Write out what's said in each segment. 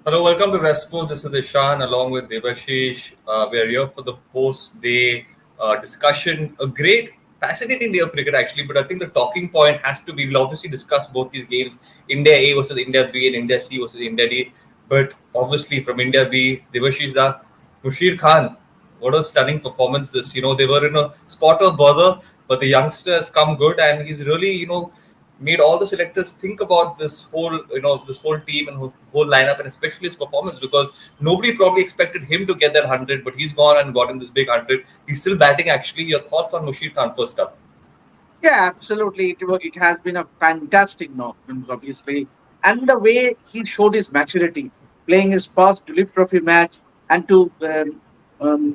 Hello, welcome to Respo. This is Ishan along with Devashish. We are here for the post-day discussion. A great, fascinating day of cricket actually, but I think the talking point has to be, we'll obviously discuss both these games, India A versus India B and India C versus India D. But obviously from India B, Devashish da, Mushir Khan, what a stunning performance this. They were in a spot of bother, but the youngster has come good and he's really, made all the selectors think about this whole team and whole lineup, and especially his performance, because nobody probably expected him to get that 100, but he's gone and gotten this big 100. He's still batting actually. Your thoughts on Mushir Khan first up? Yeah, absolutely. It has been a fantastic knock, obviously. And the way he showed his maturity, playing his first Duleep Trophy match and to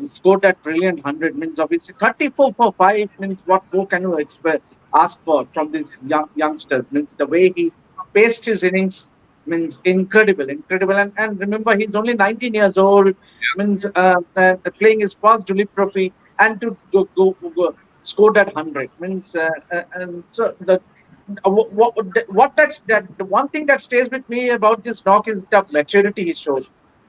score that brilliant 100 means obviously 34 for 5 means what more can you expect, ask for from these youngsters? Means the way he paced his innings means incredible, incredible. And remember, he's only 19 years old, means playing his first Duleep Trophy and to go scored at 100 means and so what that's that the one thing that stays with me about this knock is the maturity he showed,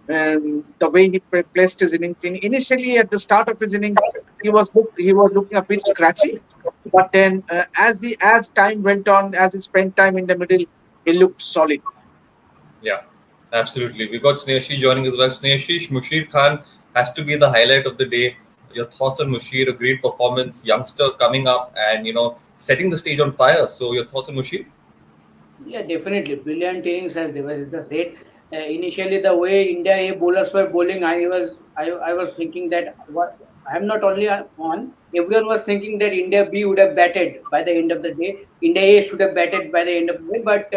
the way he placed his innings. Initially at the start of his innings he was looking a bit scratchy, but then as time went on, as he spent time in the middle, he looked solid. Yeah, absolutely. We got Snehashi joining as well. Snehashi, Mushir Khan has to be the highlight of the day. Your thoughts on Mushir? A great performance, youngster coming up and setting the stage on fire. So your thoughts on Mushir? Yeah, definitely. Brilliant innings, as Devasita said. Initially, the way India A bowlers were bowling, I was thinking that I'm not only on. Everyone was thinking that India B would have batted by the end of the day. India A should have batted by the end of the day, but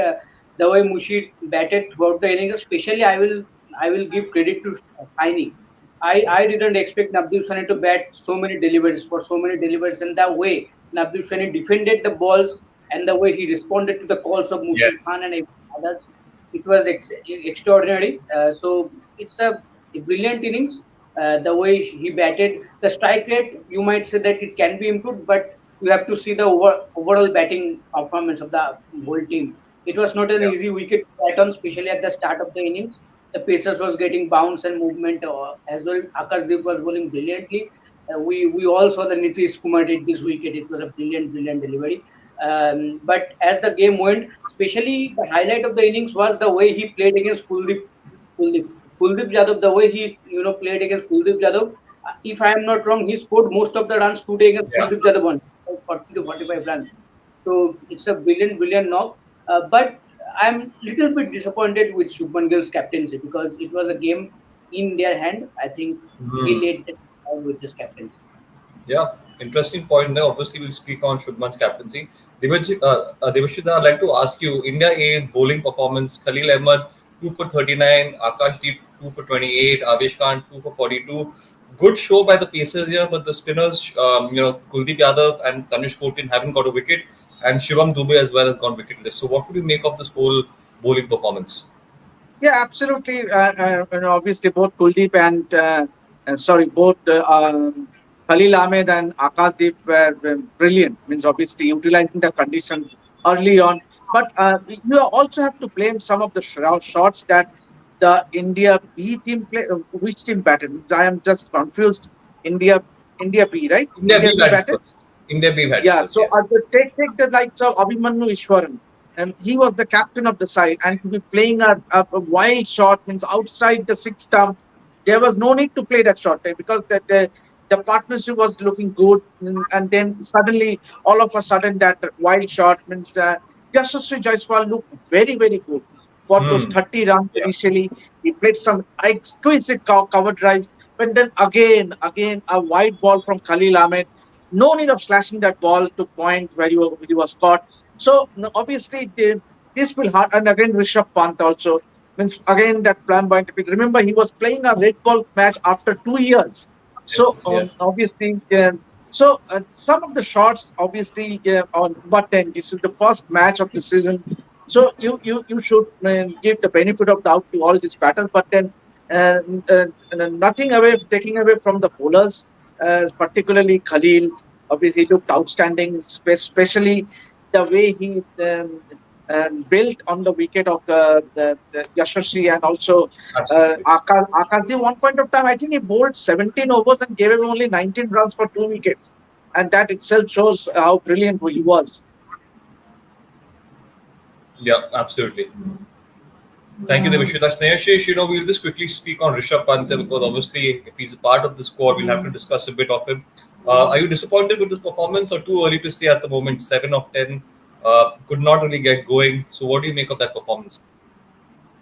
the way Mushi batted throughout the innings, especially I will give credit to Saini. I didn't expect Navdeep Sani to bat so many deliveries, and the way Navdeep Sani defended the balls and the way he responded to the calls of Mushir Yes. Khan and others, it was extraordinary. So it's a brilliant innings. The way he batted, the strike rate, you might say that it can be improved, but you have to see the overall batting performance of the whole team. It was not an Yeah. easy wicket to bat on, especially at the start of the innings. The pacers was getting bounce and movement as well. Akashdeep was bowling brilliantly. We all saw the Nitish Kumar did this wicket. It was a brilliant delivery. But as the game went, especially the highlight of the innings was the way he played against Kuldeep. Kuldeep Yadav, the way he played against Kuldeep Yadav. If I am not wrong, he scored most of the runs today against Yeah. Kuldeep Yadav, on 40 to 45 runs. So it's a brilliant knock. But I'm little bit disappointed with Shubman Gill's captaincy because it was a game in their hand. I think he Hmm. led the team with this captaincy. Yeah, interesting point there. Obviously, we'll speak on Shubman's captaincy. Devashita, I'd like to ask you, India A bowling performance, Khalil Ahmed, 2 for 39, Akashdeep, 2 for 28, Avesh Khan, 2 for 42. Good show by the Pacers here, but the spinners, Kuldeep Yadav and Tanush Kotin haven't got a wicket, and Shivam Dubey as well has gone wicketless. So, what would you make of this whole bowling performance? Yeah, absolutely. And obviously, both Kuldeep and both Khalil Ahmed and Akashdeep were brilliant. Means obviously utilizing the conditions early on. But you also have to blame some of the shots that the India B team play. Which team batted? Means I am just confused. India, India B, right? India India B B batted batted. first. India B batted Yeah, first, so yes. take the likes of Abhimanyu Ishwaran, and he was the captain of the side, and to be playing a wild shot means outside the six stump, there was no need to play that shot because the partnership was looking good, and then suddenly, all of a sudden, that wild shot means Yashasvi Jaiswal looked very good for those Hmm. 30 runs Yeah. initially. He played some exquisite cover drives, but then again a wide ball from Khalil Ahmed, no need of slashing that ball to point where you was caught. So no, obviously this will hurt. And again, Rishabh Pant also means again that flamboyant. Remember, he was playing a red ball match after 2 years. So Yes, yes. obviously, some of the shots obviously on, but then this is the first match of the season. So you should give the benefit of the doubt to all these batters, but then uh, nothing away taking away from the bowlers, particularly Khalil. Obviously, looked outstanding, especially the way he built on the wicket of the Yashasvi and also Absolutely. Akash. One point of time, I think he bowled 17 overs and gave him only 19 runs for 2 wickets. And that itself shows how brilliant he was. Yeah, absolutely. Thank you, Devashi. That's Snehashish. We'll just quickly speak on Rishabh Pant because obviously, if he's a part of the squad, we'll have to discuss a bit of him. Are you disappointed with his performance or too early to say at the moment? 7 of 10 could not really get going. So, what do you make of that performance?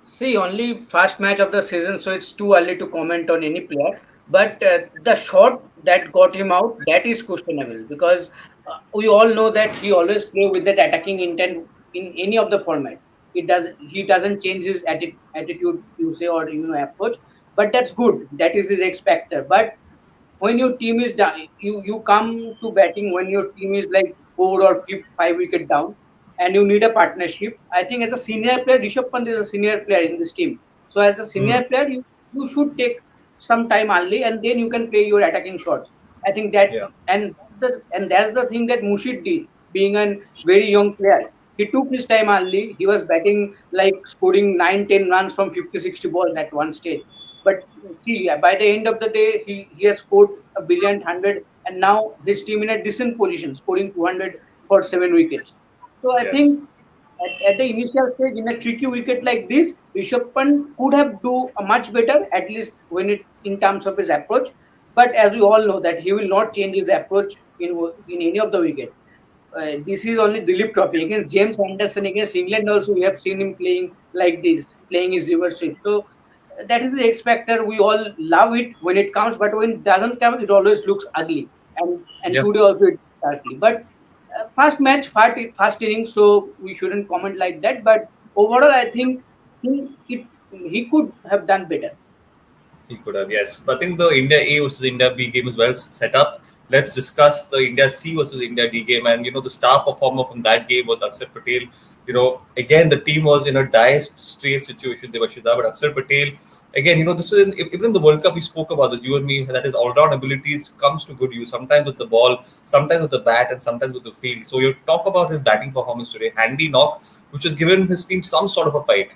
See, only first match of the season, so it's too early to comment on any player. But the shot that got him out, that is questionable because we all know that he always play with that attacking intent in any of the format. He doesn't change his attitude, you say, or approach. But that's good. That is his X factor. But when your team is down, you come to batting when your team is like 4 or 5 wicket down, and you need a partnership. I think as a senior player, Rishabh Pant is a senior player in this team. So as a Hmm. senior player, you should take some time early, and then you can play your attacking shots. I think that, Yeah. and that's the thing that Mushid did, being a very young player. He took his time early. He was batting like scoring 9, 10 runs from 50, 60 balls at one stage. But see, by the end of the day, he has scored a brilliant 100, and now his team in a decent position, scoring 200 for 7 wickets. So I Yes. think at the initial stage, in a tricky wicket like this, Rishabh Pant could have do a much better, at least when it in terms of his approach. But as we all know, that he will not change his approach in any of the wicket. This is only Duleep Trophy against James Anderson against England. Also, we have seen him playing like this, playing his reverse sweep. So that is the X factor. We all love it when it comes, but when it doesn't come, it always looks ugly. And Yeah. today also it ugly. But first match, first inning, so we shouldn't comment like that. But overall, I think he could have done better. He could have, yes. But I think the India A versus India B game is well set up. Let's discuss the India C versus India D game. And, the star performer from that game was Akshar Patel. Again, the team was in a dire straight situation, Devashida. But Akshar Patel, again, this is even in the World Cup, we spoke about this, you and me, that his all round abilities comes to good use, sometimes with the ball, sometimes with the bat, and sometimes with the field. So, you talk about his batting performance today, handy knock, which has given his team some sort of a fight.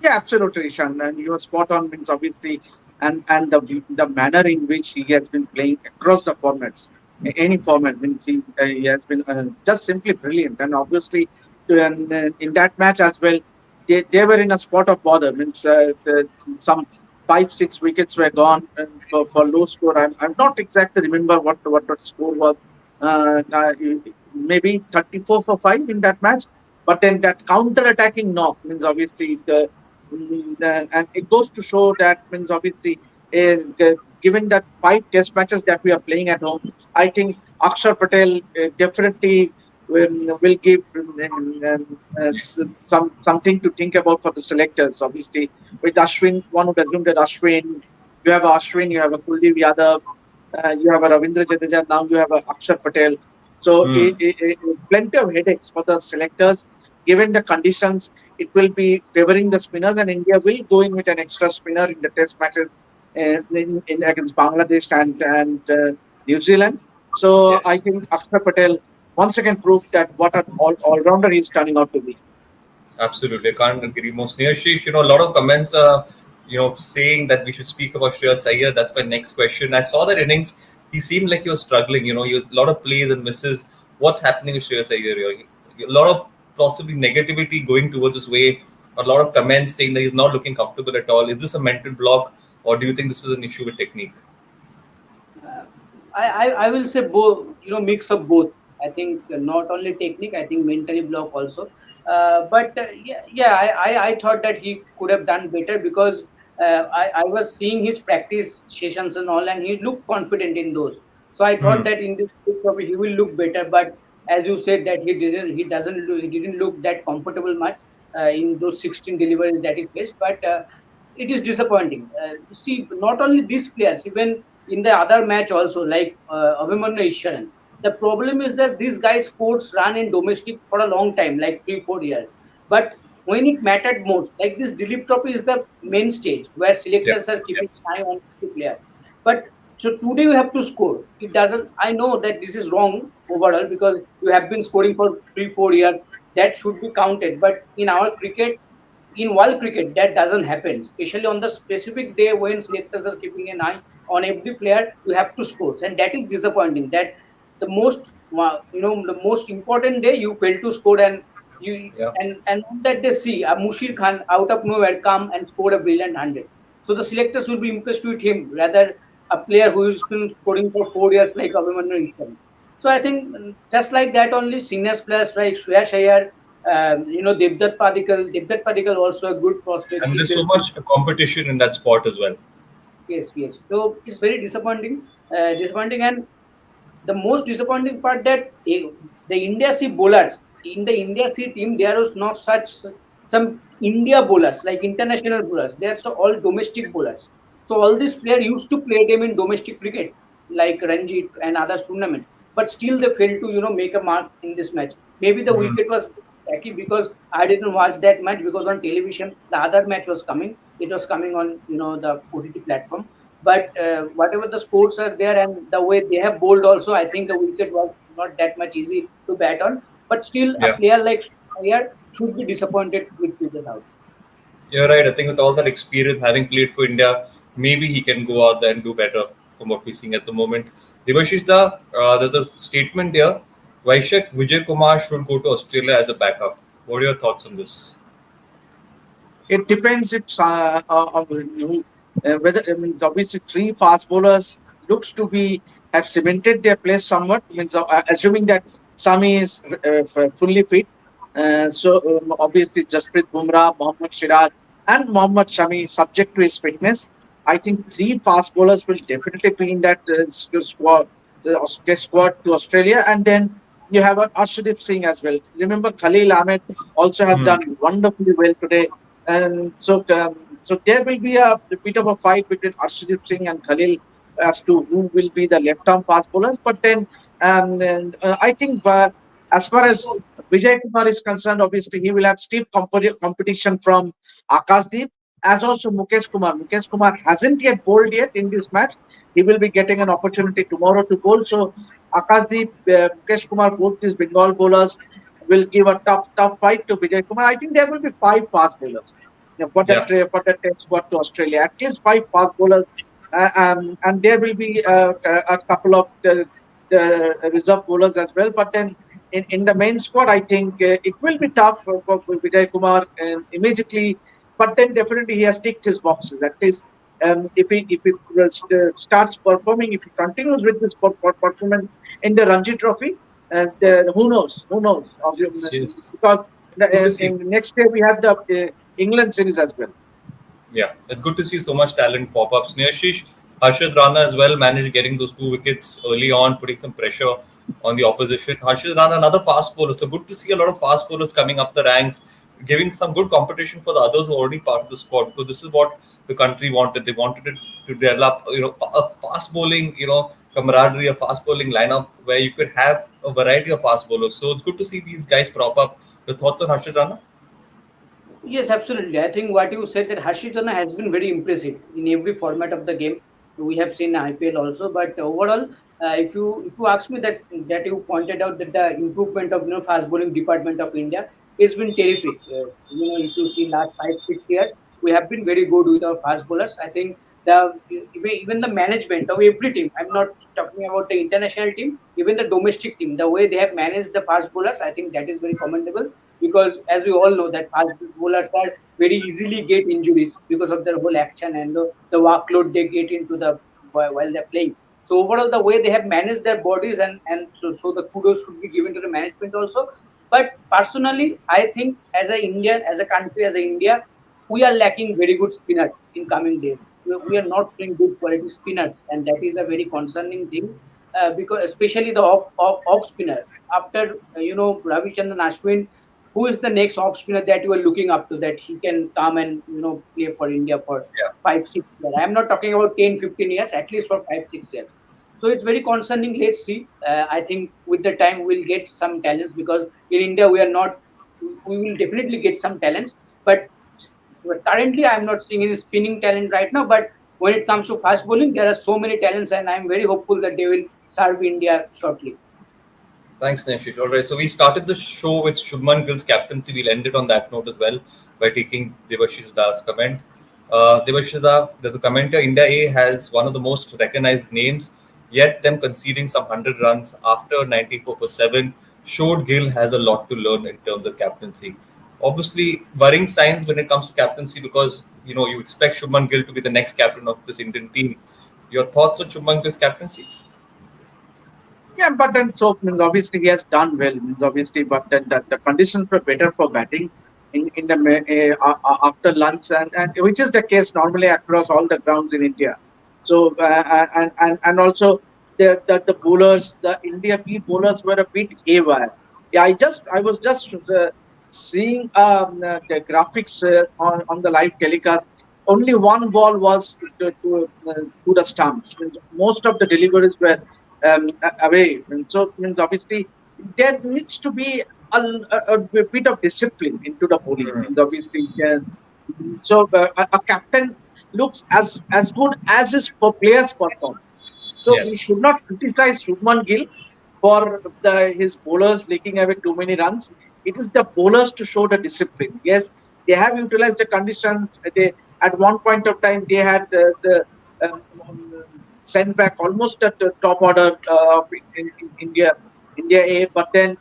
Yeah, absolutely, Ishan. And you are spot on. Means obviously, and the manner in which he has been playing across the formats, any format, means he has been just simply brilliant. And obviously, in that match as well, they were in a spot of bother. Means some 5, 6 wickets were gone for low score. I'm not exactly remember what the score was. Maybe 34 for 5 in that match. But then that counter attacking knock means obviously and it goes to show that means obviously given that 5 test matches that we are playing at home, I think Akshar Patel definitely will give some something to think about for the selectors. Obviously, with Ashwin, one would assume that Ashwin, you have a Kuldeep Yadav, you have a Ravindra Jadeja, now you have a Akshar Patel. So Hmm. plenty of headaches for the selectors. Given the conditions, it will be favoring the spinners, and India will go in with an extra spinner in the test matches in against Bangladesh and New Zealand. So I Yes. think Akshar Patel once again proved that what an all-rounder he's turning out to be. Absolutely, I can't agree more. Sneha, a lot of comments saying that we should speak about Shreyas Iyer. That's my next question. I saw that innings. He seemed like he was struggling. He was a lot of plays and misses. What's happening with Shreyas Iyer here? A lot of possibly negativity going towards his way. A lot of comments saying that he's not looking comfortable at all. Is this a mental block, or do you think this is an issue with technique? Uh, I will say both, mix of both. I think not only technique, I think mentally block also. But yeah, I thought that he could have done better because I was seeing his practice sessions and all, and he looked confident in those. So I thought Hmm. that in this World Cup he will look better. But as you said that he didn't look that comfortable much in those 16 deliveries that he faced. But it is disappointing. See, not only these players, even in the other match also, like Abhimanyu Ishwaran. The problem is that these guys scores run in domestic for a long time, like 3, 4 years. But when it mattered most, like this Duleep Trophy is the main stage where Yeah. selectors are keeping Yes. an eye on the player. But so today you have to score. It doesn't. I know that this is wrong overall because you have been scoring for 3, 4 years. that should be counted. But in our cricket, in world cricket, that doesn't happen. Especially on the specific day when selectors are keeping an eye on every player, you have to score, and that is disappointing. That the most, the most important day you fail to score, and you Yeah. and on that they see Mushir Khan out of nowhere come and score a brilliant 100. So the selectors will be impressed with him rather a player who has been scoring for 4 years like Abhimanyu Ishwar. So I think just like that only senior players like Shreyas Iyer, Devdutt Padikkal also a good prospect. And He there's so failed to. much competition in that sport as well. Yes, yes. So it's very disappointing, and the most disappointing part that the India C bowlers in the India C team there was not such some India bowlers like international bowlers. They are so all domestic bowlers. So all these players used to play them in domestic cricket like Ranji and others tournament, but still they failed to make a mark in this match. Maybe the Hmm. wicket was tacky because I didn't watch that match because on television the other match was coming. It was coming on the OTT platform, but whatever the scores are there and the way they have bowled also, I think the wicket was not that much easy to bat on. But still, a Yeah. player like Iyer should be disappointed with this out. You're right. I think with all that experience, having played for India, maybe he can go out there and do better from what we're seeing at the moment. Devashish, there's a statement here. Vaishak Vijay Kumar should go to Australia as a backup. What are your thoughts on this? It depends if whether I mean obviously three fast bowlers looks to be have cemented their place somewhat. Means assuming that Sami is fully fit. Obviously Jasprit Bumrah, Mohammad Siraj, and Mohammad Shami subject to his fitness. I think three fast bowlers will definitely be in that squad, test squad to Australia, and then you have Arshdeep Singh as well. Remember, Khalil Ahmed also has Hmm. done wonderfully well today, and so there will be a bit of a fight between Arshdeep Singh and Khalil as to who will be the left-arm fast bowlers. But then, I think as far as Vijay Kumar is concerned, obviously he will have stiff competition from Akashdeep as also Mukesh Kumar. Mukesh Kumar hasn't yet bowled yet in this match. He will be getting an opportunity tomorrow to bowl. So Akashdeep, Mukesh Kumar, both these Bengal bowlers will give a tough fight to Vijay Kumar. I think there will be five fast bowlers, Yeah. for that test squad to Australia. At least five fast bowlers, and there will be a couple of the reserve bowlers as well. But then in the main squad, I think it will be tough for Vijay Kumar immediately. But then definitely he has ticked his boxes. At least if he starts performing, if he continues with this performance in the Ranji Trophy, who knows? Yes. Yes. Because Good to see. in next year we have the England series as well. Yeah, it's good to see so much talent pop up. Sneashish, Harshad Rana as well managed getting those two wickets early on, putting some pressure on the opposition. Harshad Rana, another fast bowler. So good to see a lot of fast bowlers coming up the ranks, giving some good competition for the others who are already part of the squad. Because this is what the country wanted. They wanted it to develop, a fast bowling, camaraderie, a fast bowling lineup where you could have a variety of fast bowlers. So it's good to see these guys prop up. Your thoughts on Harshad Rana? Yes, absolutely. I think what you said that Hashitana has been very impressive in every format of the game. We have seen IPL also, but overall, if you ask me that you pointed out that the improvement of fast bowling department of India, it's been terrific. If you see last 5 6 years, we have been very good with our fast bowlers. I think the even the management of every team. I'm not talking about the international team, even the domestic team. The way they have managed the fast bowlers, I think that is very commendable because as we all know that fast bowlers are very easily get injuries because of their whole action and the workload they get into the while they're playing. So overall, the way they have managed their bodies and so the kudos should be given to the management also. But personally, I think as a Indian, as a country, as a India, we are lacking very good spinners in coming days. We are not seeing good quality spinners, and that is a very concerning thing because especially the off spinner. After Ravichandran Ashwin, who is the next off spinner that you are looking up to that he can come and play for India for Yeah. 5 6 years? I am not talking about 10 15 years, at least for 5 6 years. So it's very concerning. Let's see. I think with the time we'll get some talents because in India we are not. We will definitely get some talents, but currently I'm not seeing any spinning talent right now. But when it comes to fast bowling, there are so many talents, and I'm very hopeful that they will serve India shortly. Thanks, Neshish. All right, so we started the show with Shubman Gill's captaincy. We'll end it on that note as well by taking Devashish Das' comment. Devashish Da, there's a commenter. India A has one of the most recognized names, yet them conceding some 100 runs after 94 for 7 showed Gill has a lot to learn in terms of captaincy. Obviously, worrying signs when it comes to captaincy because you expect Shubman Gill to be the next captain of this Indian team. Your thoughts on Shubman Gill's captaincy? Yeah, but then so means obviously he has done well. Means obviously, but then the conditions were better for batting in the after lunch, and which is the case normally across all the grounds in India. So and also the bowlers, the India B bowlers were a bit haywire. Yeah, I was just seeing the graphics on the live telecast. Only one ball was to the stumps. Means most of the deliveries were away. And so means obviously there needs to be a bit of discipline into the bowling. Hmm. Means obviously, so a captain looks as good as his players perform. So we Yes. should not criticize Shubman Gill for his bowlers leaking away too many runs. It is the bowlers to show the discipline. Yes, they have utilized the conditions. They at one point of time they had the sent back almost at the top order in India A, but then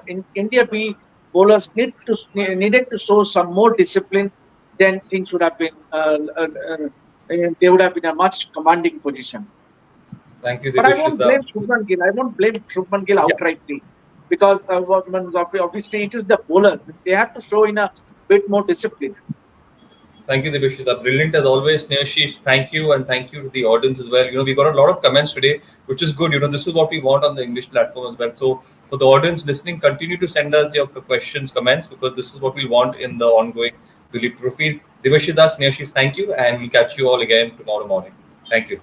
in India B bowlers needed to show some more discipline. Then things would have been they would have been a much commanding position. Thank you, But I Devesh. won't blame Shubman Gill. I won't blame Shubman Gill Yeah. outrightly because obviously it is the bowler. They have to show in a bit more discipline. Thank you, Devesh. Brilliant as always, Neoshish. Thank you, and thank you to the audience as well. We got a lot of comments today, which is good. This is what we want on the English platform as well. So, for the audience listening, continue to send us your questions, comments, because this is what we want in the ongoing Duleep Trophy. Devesh Das, Neoshish, thank you, and we'll catch you all again tomorrow morning. Thank you.